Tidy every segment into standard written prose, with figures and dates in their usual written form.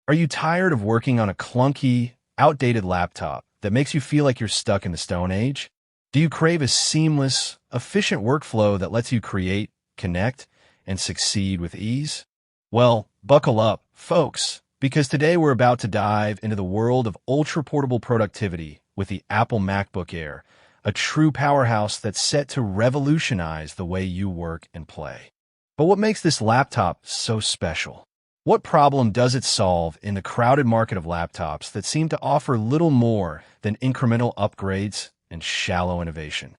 Are you tired of working on a clunky, outdated laptop that makes you feel like you're stuck in the Stone Age? Do you crave a seamless, efficient workflow that lets you create, connect, and succeed with ease? Well, buckle up, folks, because today we're about to dive into the world of ultra-portable productivity with the Apple MacBook Air, a true powerhouse that's set to revolutionize the way you work and play. But what makes this laptop so special? What problem does it solve in the crowded market of laptops that seem to offer little more than incremental upgrades and shallow innovation?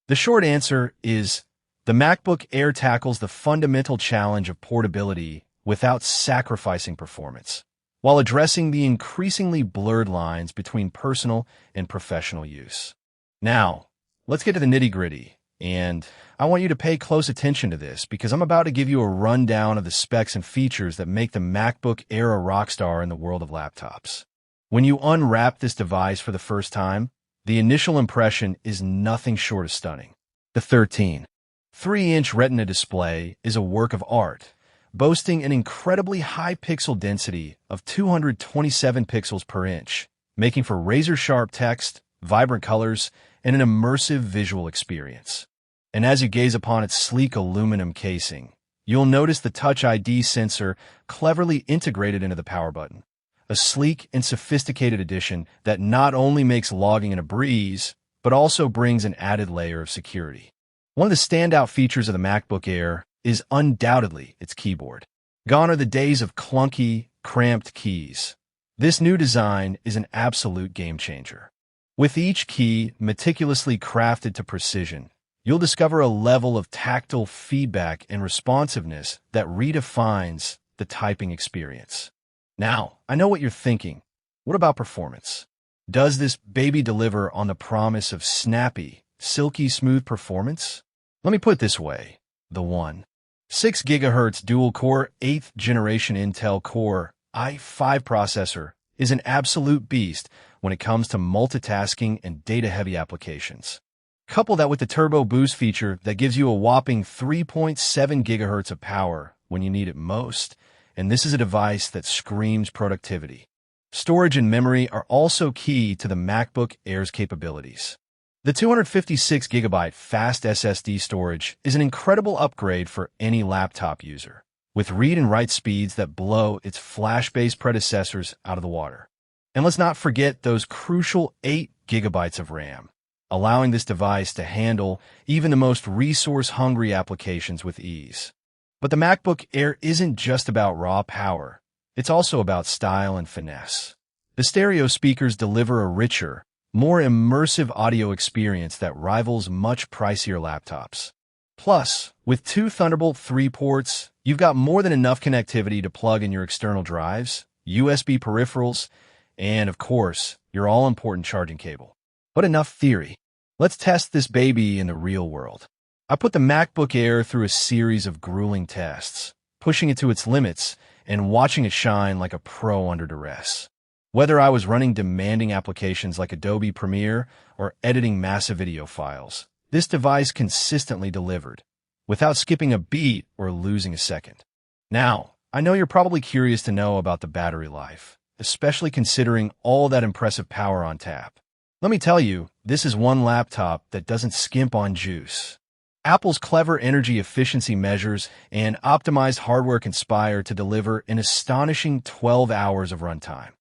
The short answer is the MacBook Air tackles the fundamental challenge of portability without sacrificing performance, while addressing the increasingly blurred lines between personal and professional use. Now, let's get to the nitty-gritty, and I want you to pay close attention to this because I'm about to give you a rundown of the specs and features that make the MacBook Air a rock star in the world of laptops. When you unwrap this device for the first time, the initial impression is nothing short of stunning. The 13.3-inch Retina display is a work of art, boasting an incredibly high pixel density of 227 pixels per inch, making for razor-sharp text, vibrant colors, and an immersive visual experience. And as you gaze upon its sleek aluminum casing, you'll notice the Touch ID sensor cleverly integrated into the power button, a sleek and sophisticated addition that not only makes logging a breeze, but also brings an added layer of security. One of the standout features of the MacBook Air is undoubtedly its keyboard. Gone are the days of clunky, cramped keys. This new design is an absolute game changer. With each key meticulously crafted to precision, you'll discover a level of tactile feedback and responsiveness that redefines the typing experience. Now, I know what you're thinking. What about performance? Does this baby deliver on the promise of snappy, silky smooth performance? Let me put it this way. The 1.6 GHz dual-core 8th generation Intel Core i5 processor is an absolute beast when it comes to multitasking and data-heavy applications. Couple that with the Turbo Boost feature that gives you a whopping 3.7 GHz of power when you need it most, and this is a device that screams productivity. Storage and memory are also key to the MacBook Air's capabilities. The 256GB fast SSD storage is an incredible upgrade for any laptop user, with read and write speeds that blow its flash-based predecessors out of the water. And let's not forget those crucial 8GB of RAM, allowing this device to handle even the most resource-hungry applications with ease. But the MacBook Air isn't just about raw power. It's also about style and finesse. The stereo speakers deliver a richer, more immersive audio experience that rivals much pricier laptops. Plus, with two Thunderbolt 3 ports, you've got more than enough connectivity to plug in your external drives, USB peripherals, and, of course, your all-important charging cable. But enough theory. Let's test this baby in the real world. I put the MacBook Air through a series of grueling tests, pushing it to its limits and watching it shine like a pro under duress. Whether I was running demanding applications like Adobe Premiere or editing massive video files, this device consistently delivered, without skipping a beat or losing a second. Now, I know you're probably curious to know about the battery life, especially considering all that impressive power on tap. Let me tell you, this is one laptop that doesn't skimp on juice. Apple's clever energy efficiency measures and optimized hardware conspire to deliver an astonishing 12 hours of runtime.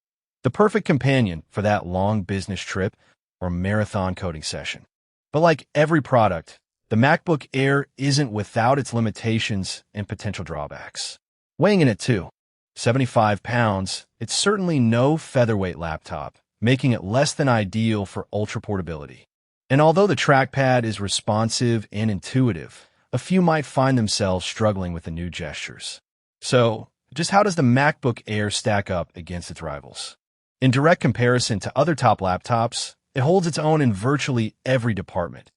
The perfect companion for that long business trip or marathon coding session. But like every product, the MacBook Air isn't without its limitations and potential drawbacks. Weighing in at 275 pounds, it's certainly no featherweight laptop, making it less than ideal for ultra portability. And although the trackpad is responsive and intuitive, a few might find themselves struggling with the new gestures. So, just how does the MacBook Air stack up against its rivals? In direct comparison to other top laptops, it holds its own in virtually every department,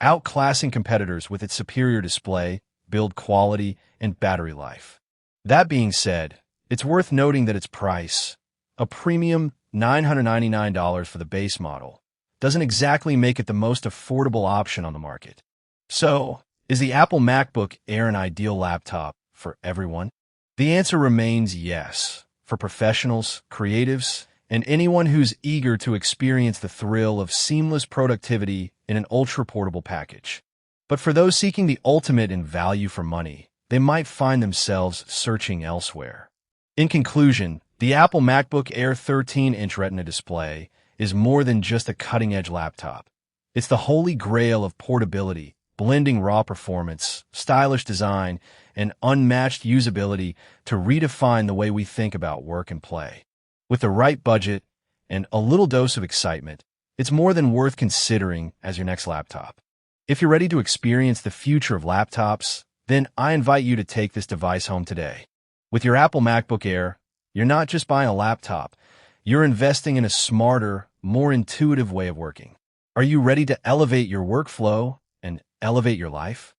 outclassing competitors with its superior display, build quality, and battery life. That being said, it's worth noting that its price, a premium $999 for the base model, doesn't exactly make it the most affordable option on the market. So, is the Apple MacBook Air an ideal laptop for everyone? The answer remains yes, for professionals, creatives, and anyone who's eager to experience the thrill of seamless productivity in an ultra-portable package. But for those seeking the ultimate in value for money, they might find themselves searching elsewhere. In conclusion, the Apple MacBook Air 13-inch Retina display is more than just a cutting-edge laptop. It's the holy grail of portability, blending raw performance, stylish design, and unmatched usability to redefine the way we think about work and play. With the right budget and a little dose of excitement, it's more than worth considering as your next laptop. If you're ready to experience the future of laptops, then I invite you to take this device home today. With your Apple MacBook Air, you're not just buying a laptop, you're investing in a smarter, more intuitive way of working. Are you ready to elevate your workflow and elevate your life?